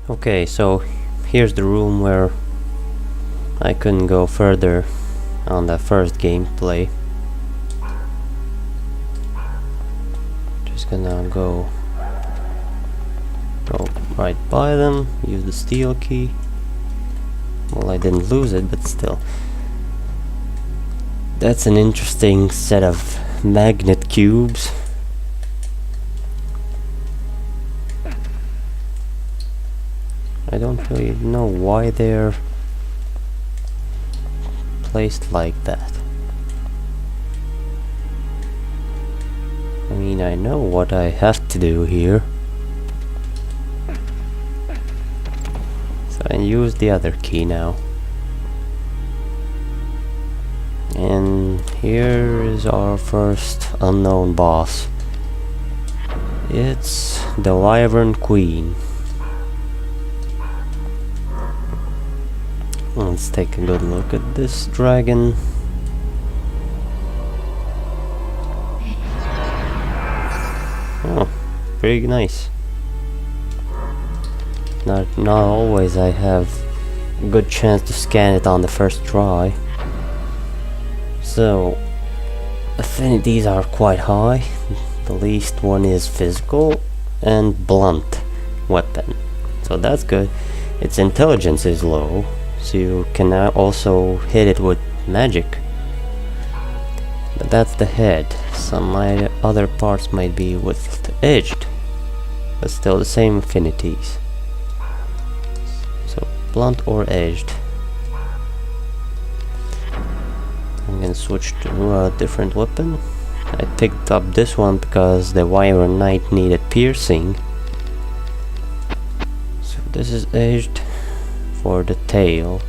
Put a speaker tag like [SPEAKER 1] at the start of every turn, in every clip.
[SPEAKER 1] Okay, so here's the room where I couldn't go further on the first gameplay. Just gonna go right by them, use the steel key. Well, I didn't lose it, but still. That's an interesting set of magnet cubes. I don't really know why they're placed like that. I mean, I know what I have to do here. So I use the other key now. And here is our first unknown boss. It's the Wyvern Queen. Let's take a good look at this dragon. Oh, pretty nice. Not always I have a good chance to scan it on the first try. So, affinities are quite high. The least one is physical and blunt weapon. So that's good. Its intelligence is low, so you can now also hit it with magic. But that's the head. Some other parts might be with edged, but still the same affinities. So blunt or edged. I'm gonna switch to a different weapon. I picked up this one because the Wyvern Knight needed piercing. So this is edged for the tail.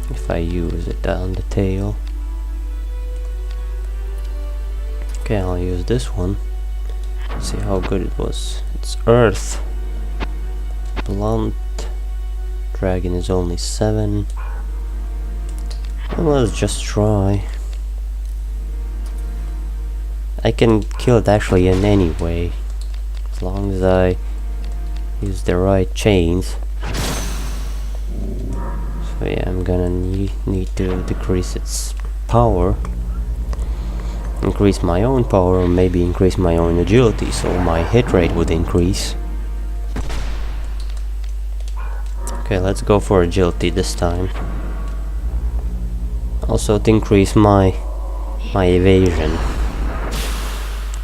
[SPEAKER 1] If I use it on the tail. Okay, I'll use this one. See how good it was. It's earth. Blunt. Dragon is only 7. Well, let's just try. I can kill it actually in any way, as long as I use the right chains. So yeah, I'm gonna need to decrease its power, increase my own power, or maybe increase my own agility, so my hit rate would increase. Okay, let's go for agility this time. Also to increase my evasion.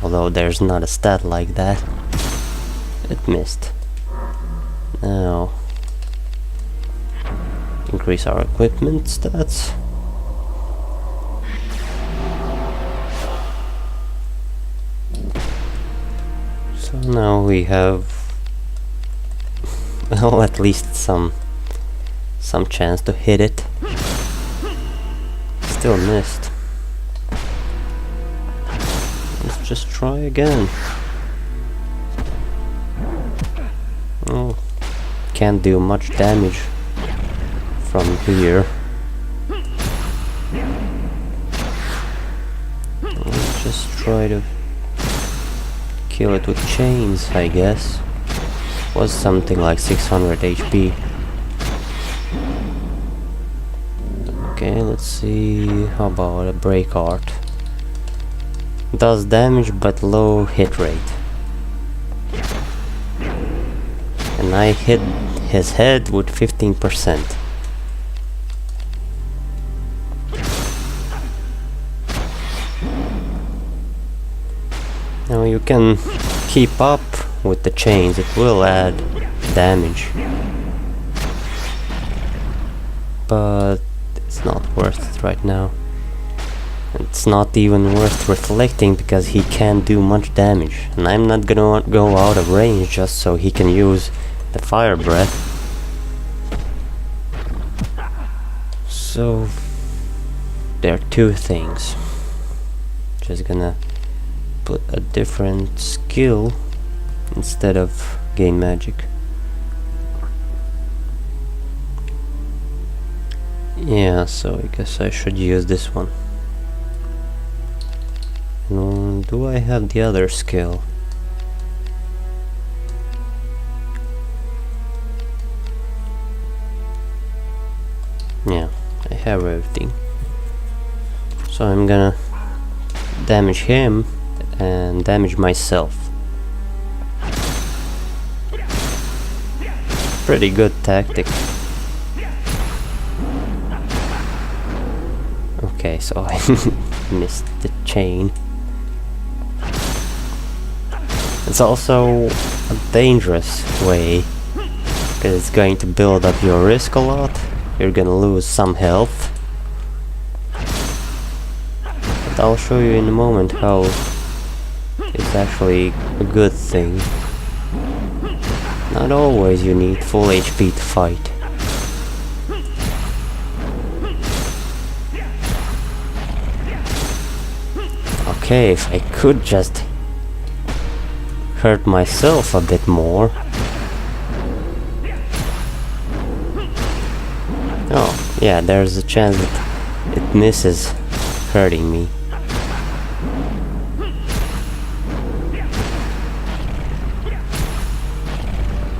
[SPEAKER 1] Although there's not a stat like that. It missed. Now increase our equipment stats. So now we have, well, at least some chance to hit it. Still missed. Let's just try again. Oh, can't do much damage from here. Let's just try to kill it with chains, I guess. Was something like 600 HP. Okay, let's see. How about a break art? Does damage but low hit rate. And I hit his head with 15%. Now you can keep up with the chains, it will add damage. But it's not worth it right now. It's not even worth reflecting because he can't do much damage. And I'm not gonna go out of range just so he can use the fire breath. So there are two things. Just gonna put a different skill instead of gain magic. Yeah, so I guess I should use this one. Do I have the other skill? have everything. So I'm gonna damage him and damage myself. Pretty good tactic. Okay, so I missed the chain. It's also a dangerous way, because it's going to build up your risk a lot. You're gonna lose some health. But I'll show you in a moment how it's actually a good thing. Not always you need full HP to fight. Okay, if I could just hurt myself a bit more. Oh, yeah, there's a chance that it misses hurting me.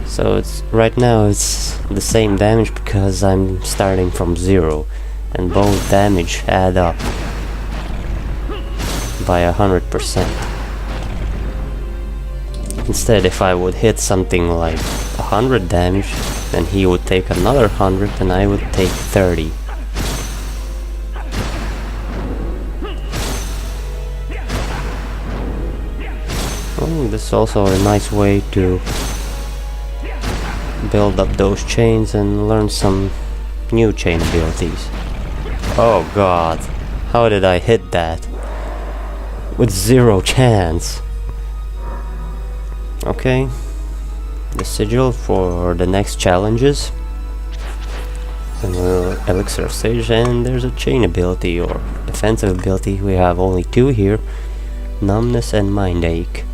[SPEAKER 1] So right now it's the same damage because I'm starting from 0, and both damage add up by 100%. Instead, if I would hit something like 100 damage, then he would take another 100 and I would take 30. Oh, this is also a nice way to build up those chains and learn some new chain abilities. Oh god, how did I hit that? With 0 chance. Okay, the sigil for the next challenges. And elixir of sage, and there's a chain ability or defensive ability. We have only 2 here: numbness and mind ache.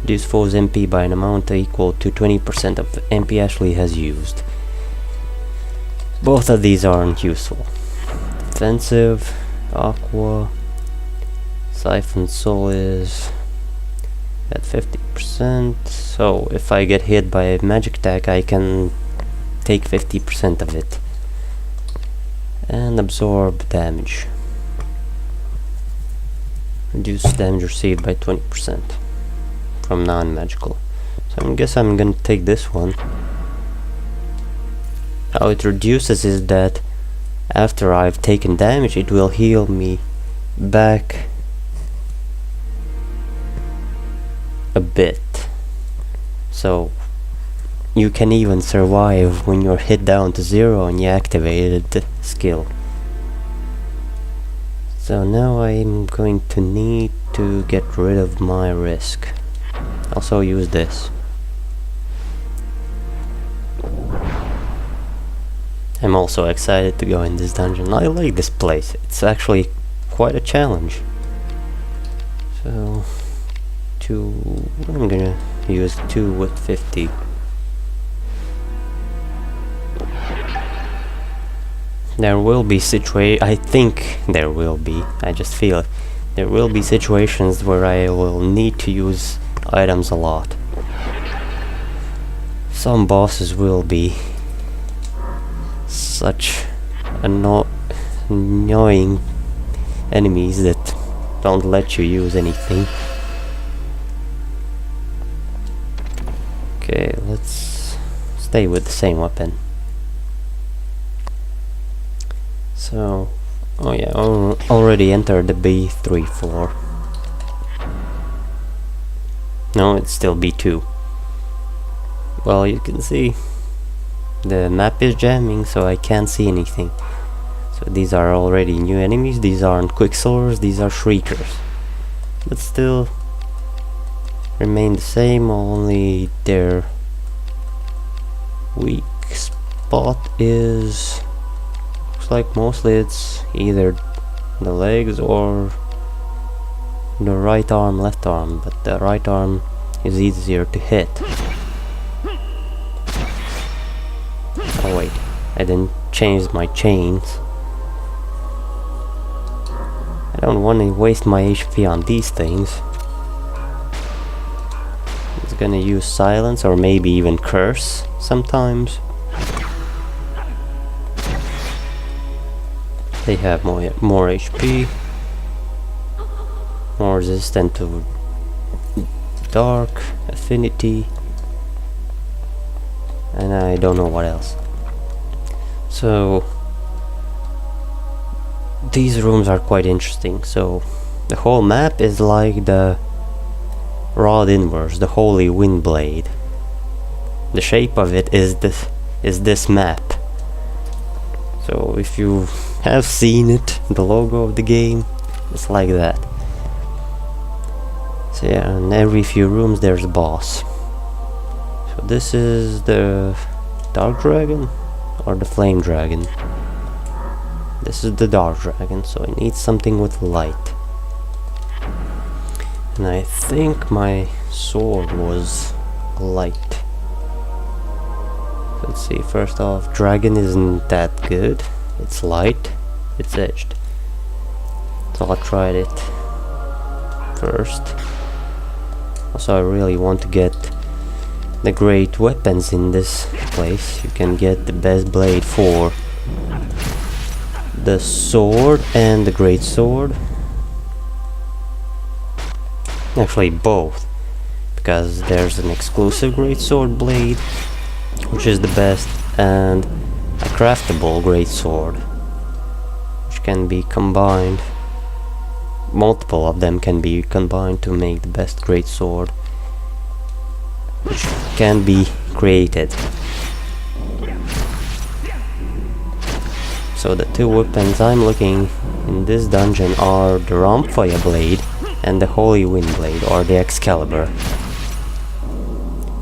[SPEAKER 1] Reduce foe's MP by an amount equal to 20% of MP Ashley has used. Both of these aren't useful. Defensive, aqua, siphon soul is at 50%, so if I get hit by a magic attack I can take 50% of it. And absorb damage. Reduce damage received by 20% from non-magical. So I guess I'm gonna take this one. How it reduces is that after I've taken damage it will heal me back a bit. So you can even survive when you're hit down to 0 and you activated the skill. So now I'm going to need to get rid of my risk. Also use this. I'm also excited to go in this dungeon. I like this place. It's actually quite a challenge. So I'm gonna use 2 with 50. There will be I think there will be, I just feel it. There will be situations where I will need to use items a lot. Some bosses will be such annoying enemies that don't let you use anything. Okay, let's stay with the same weapon. So, oh yeah, already entered the B3 floor. No, it's still B2. Well, you can see the map is jamming, so I can't see anything. So these are already new enemies. These aren't quicksilvers, these are shriekers. But still remain the same, only their weak spot is, looks like mostly it's either the legs or the right arm, left arm, but the right arm is easier to hit. Oh wait, I didn't change my chains. I don't want to waste my HP on these things. It's gonna use silence or maybe even curse sometimes. They have more HP, more resistant to dark, affinity, and I don't know what else. So these rooms are quite interesting. So the whole map is like the Rod Inverse, the Holy Windblade. The shape of it is this map. So if you have seen it, the logo of the game, it's like that. So yeah, in every few rooms there's a boss. So this is the Dark Dragon or the Flame Dragon. This is the Dark Dragon, so it needs something with light. And I think my sword was light. Let's see, first off, dragon isn't that good. It's light, it's edged. So I tried it first. Also, I really want to get the great weapons in this place. You can get the best blade for the sword and the great sword. Actually both, because there's an exclusive great sword blade, which is the best, and a craftable great sword, which can be combined. Multiple of them can be combined to make the best great sword, which can be created. So the two weapons I'm looking in this dungeon are the Ramfire blade and the Holy Windblade, or the Excalibur.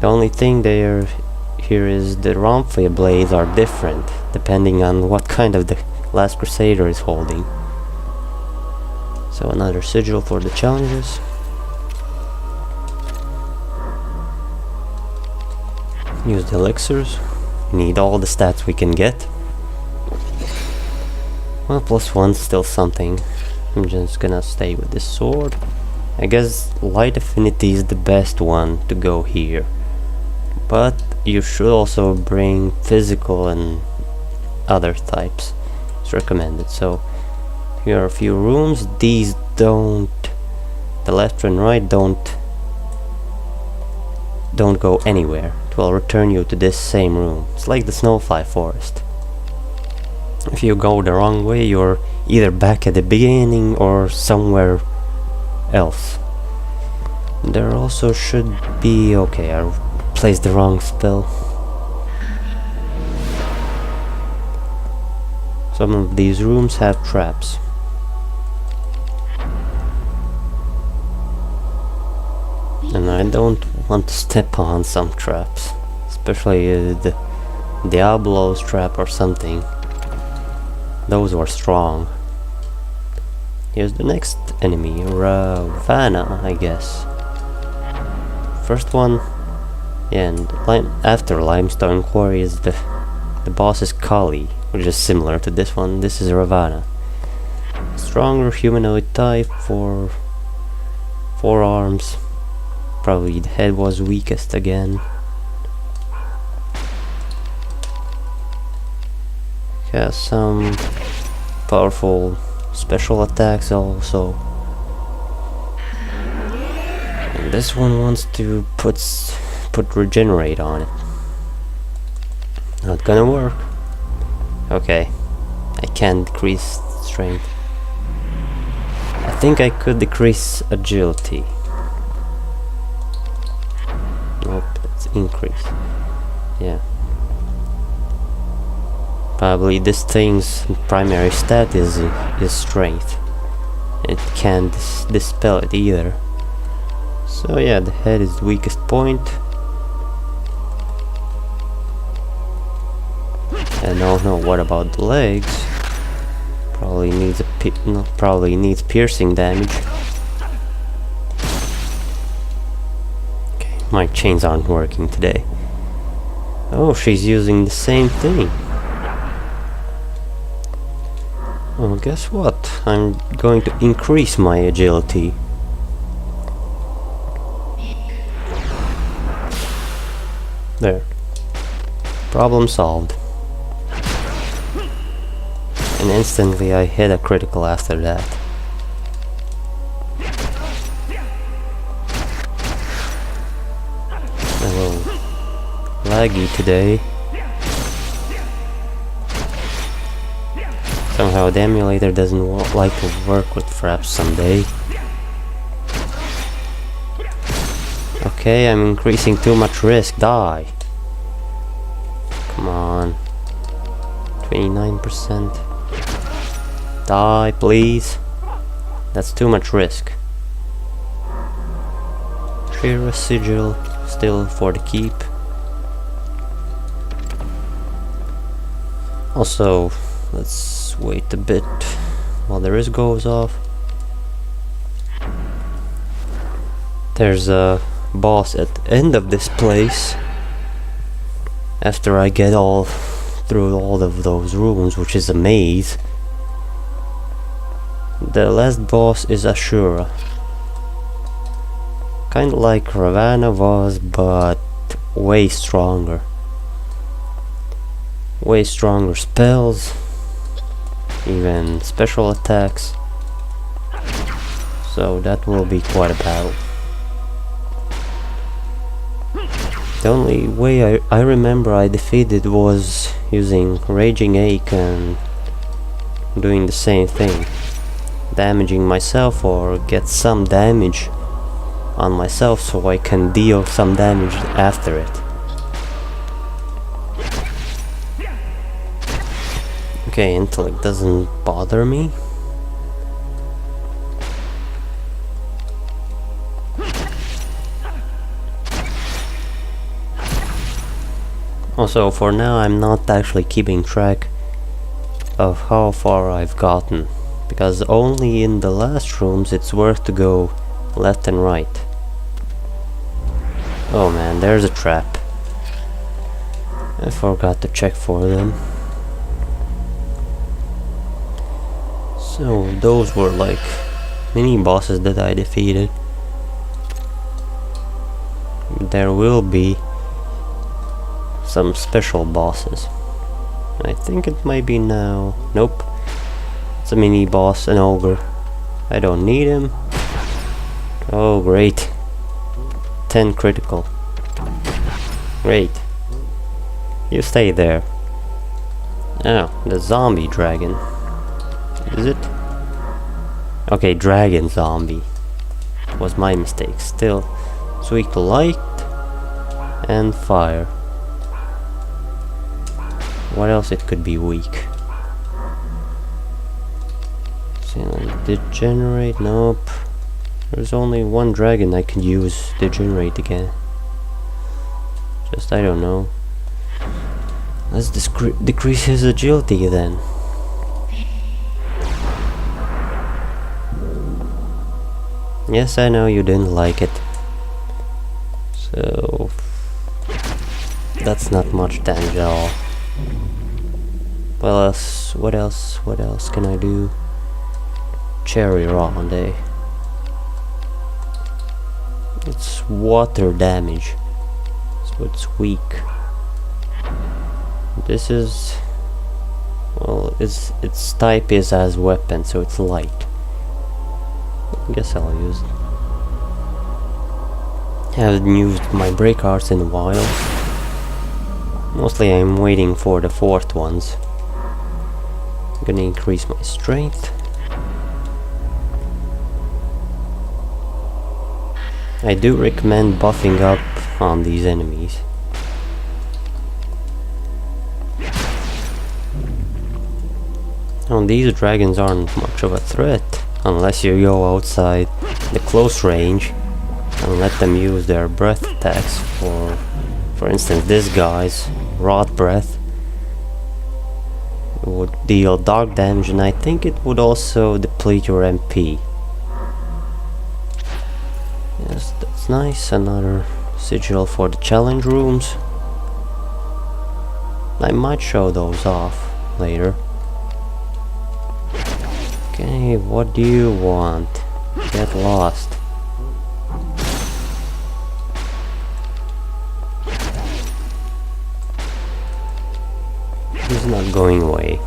[SPEAKER 1] The only thing here is the Ramfire blades are different depending on what kind of the last crusader is holding. So another sigil for the challenges. Use the elixirs. Need all the stats we can get. Well, +1's still something. I'm just gonna stay with this sword. I guess light affinity is the best one to go here, but you should also bring physical and other types. It's recommended. So here are a few rooms. These don't, the left and right don't go anywhere. It will return you to this same room. It's like the Snowfly Forest. If you go the wrong way, you're either back at the beginning or somewhere else. There also should be... okay, I placed the wrong spell. Some of these rooms have traps. And I don't want to step on some traps, especially the Diablo's trap or something. Those were strong. Here's the next enemy, Ravana, I guess. First one, yeah, and after Limestone Quarry is the boss is Kali, which is similar to this one. This is Ravana. Stronger humanoid type for 4 arms. Probably the head was weakest again. Has some powerful special attacks also. And this one wants to put regenerate on it. Not gonna work. Okay, I can't decrease strength. I think I could decrease agility. Nope, it's increase. Yeah. Probably this thing's primary stat is strength. It can't dispel it either. So yeah, the head is the weakest point. I don't know what about the legs. Probably needs probably needs piercing damage. Okay, my chains aren't working today. Oh, she's using the same thing. Well, guess what? I'm going to increase my agility. There. Problem solved. And instantly I hit a critical after that. A little laggy today. Somehow the emulator doesn't like to work with fraps someday. Okay, I'm increasing too much risk. Die! Come on. 29%. Die, please. That's too much risk. Shira sigil still for the keep. Also, let's wait a bit while the risk goes off. There's a boss at the end of this place. After I get through all of those rooms, which is a maze. The last boss is Asura. Kinda like Ravana was, but way stronger. Way stronger spells, even special attacks. So that will be quite a battle. The only way I remember I defeated was using Raging Ache and doing the same thing. Damaging myself or get some damage on myself so I can deal some damage after it. Okay, intellect doesn't bother me. Also, for now I'm not actually keeping track of how far I've gotten, because only in the last rooms it's worth to go left and right. Oh man, there's a trap. I forgot to check for them. So those were like mini bosses that I defeated. There will be some special bosses. I think it might be now. Nope. It's a mini boss, an ogre. I don't need him. Oh great. 10 critical. Great. You stay there. Oh, the zombie dragon. Is it? Okay, dragon zombie. Was my mistake. Still, it's weak to light and fire. What else it could be weak? Degenerate? Nope. There's only one dragon I can use degenerate again. Just I don't know. Let's decrease his agility then. Yes, I know you didn't like it. So that's not much damage at all. What else can I do? Cherry Ronde. It's water damage, so it's weak. This is, well, its type is as weapon, so it's light. I guess I'll use it. Haven't used my break arts in a while. Mostly I'm waiting for the fourth ones. I'm gonna increase my strength. I do recommend buffing up on these enemies. Now, these dragons aren't much of a threat unless you go outside the close range and let them use their breath attacks. For instance, this guy's rot breath would deal dark damage, and I think it would also deplete your MP. Yes, that's nice. Another sigil for the challenge rooms. I might show those off later. Okay, what do you want? Get lost. He's not going away.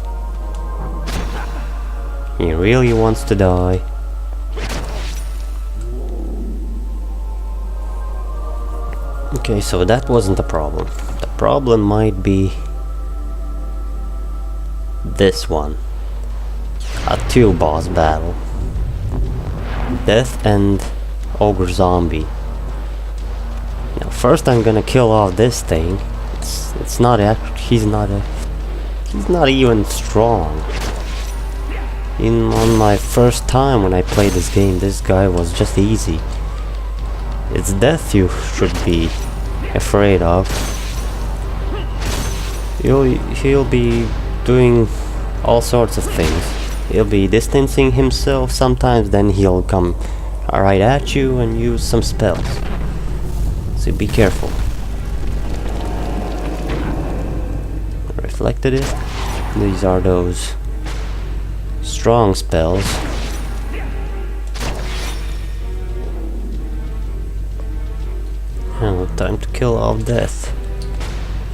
[SPEAKER 1] He really wants to die. Okay, so that wasn't a problem. The problem might be this one. A 2-boss battle. Death and Ogre Zombie. Now first I'm gonna kill off this thing. It's not he's not even strong. Even on my first time when I played this game, this guy was just easy. It's death you should be afraid of. He'll be doing all sorts of things. He'll be distancing himself sometimes, then he'll come right at you and use some spells. So be careful. Reflected it. These are those strong spells. Now time to kill off death.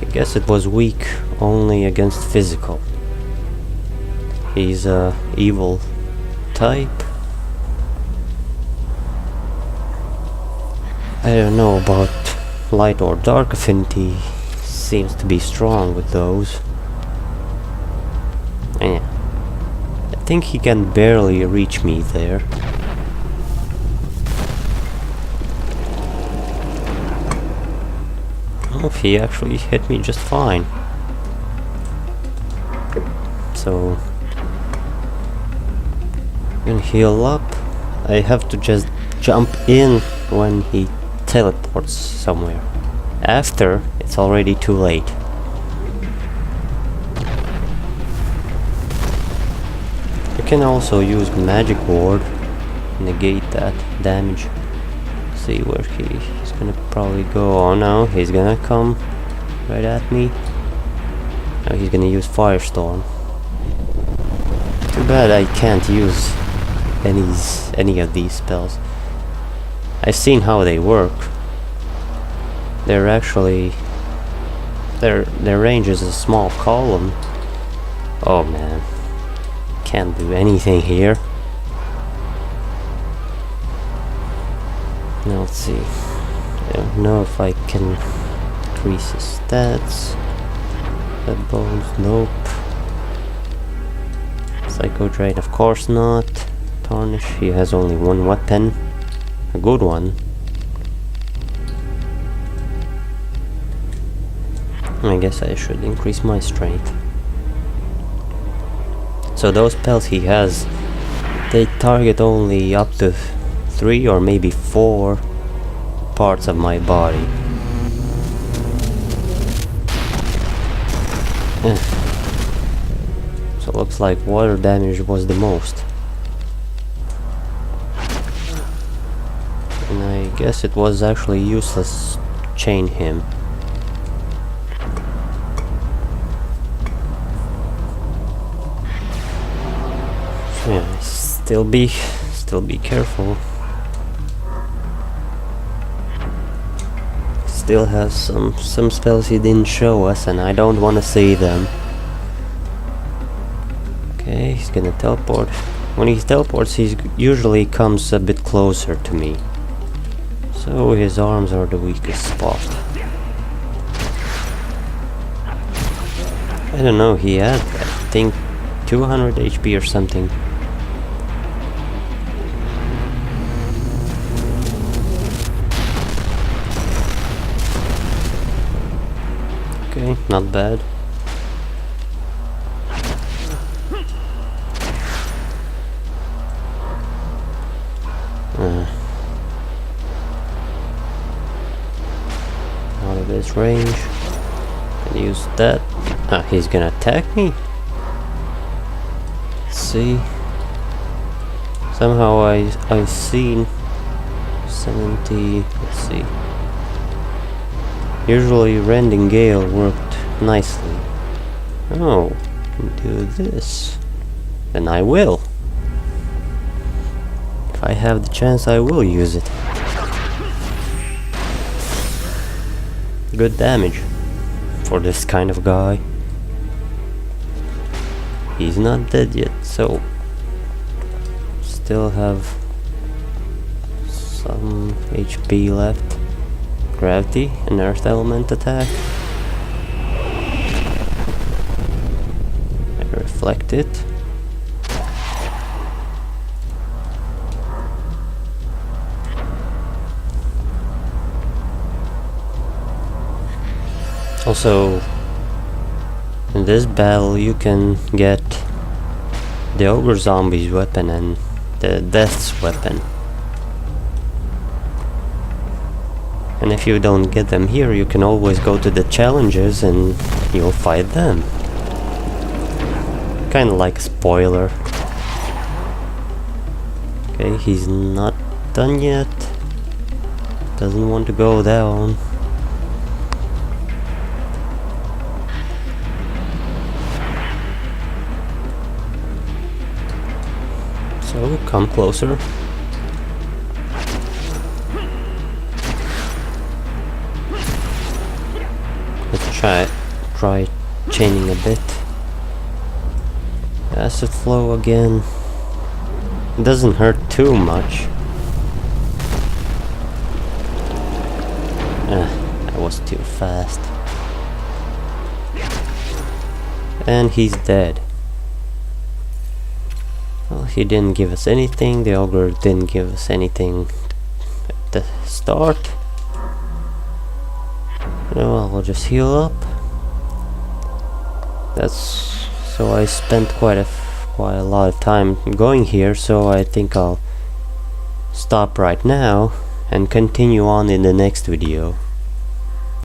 [SPEAKER 1] I guess it was weak only against physical. He's a evil type. I don't know about light or dark affinity. Seems to be strong with those. And yeah, I think he can barely reach me there. Oh, he actually hit me just fine. So I'm gonna heal up. I have to just jump in when he teleports somewhere. After, it's already too late. You can also use magic ward, negate that damage. See where he's gonna probably go. Oh no, he's gonna come right at me. Now he's gonna use Firestorm. Too bad I can't use any of these spells. I've seen how they work. They're actually their range is a small column. Oh man, can't do anything here. Now let's see. I don't know if I can increase his stats. Red bones, nope. Psycho Drain, of course not. Tarnish, he has only one weapon. A good one. I guess I should increase my strength. So those spells he has, they target only up to 3 or maybe 4 parts of my body. So looks like water damage was the most. And I guess it was actually useless to chain him. So yeah, still be careful. Still has some spells he didn't show us, and I don't want to see them. Okay, he's gonna teleport. When he teleports, he usually comes a bit closer to me. So his arms are the weakest spot. I don't know, he had, I think, 200 HP or something. Okay, not bad. Out of his range. Can use that. Ah, he's gonna attack me? Let's see. Somehow I've seen 70. Let's see. Usually Rending Gale worked nicely. Oh, can do this. Then I will. If I have the chance, I will use it. Good damage for this kind of guy. He's not dead yet, so still have some HP left. Gravity, an earth element attack. I reflect it. Also, in this battle you can get the ogre zombie's weapon and the death's weapon. And if you don't get them here, you can always go to the challenges and you'll fight them. Kinda like a spoiler. Okay, he's not done yet. Doesn't want to go down. So, come closer. Let's try chaining a bit. Acid flow again. It doesn't hurt too much. That was too fast. And he's dead. Well, he didn't give us anything, the ogre didn't give us anything at the start. Well, I'll just heal up. So I spent quite a lot of time going here, so I think I'll stop right now and continue on in the next video.